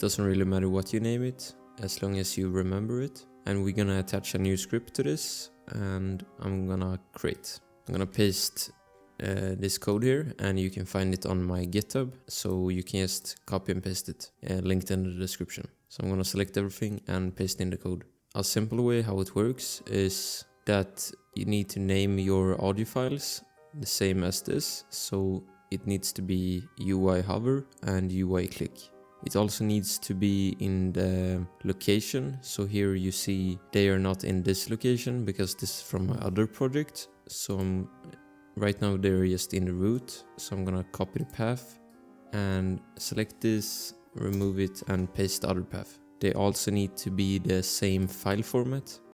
Doesn't really matter what you name it, as long as you remember it. And we're gonna attach a new script to this, and I'm gonna paste this code here, and you can find it on my GitHub, so you can just copy and paste it, linked in the description. So I'm gonna select everything and paste in the code. A simple way how it works is that you need to name your audio files the same as this, so it needs to be UI hover and UI click. It also needs to be in the location, so here you see they are not in this location because this is from my other project. So right now they're just in the root, so I'm gonna copy the path and select this, remove it and paste the other path. They also need to be the same file format.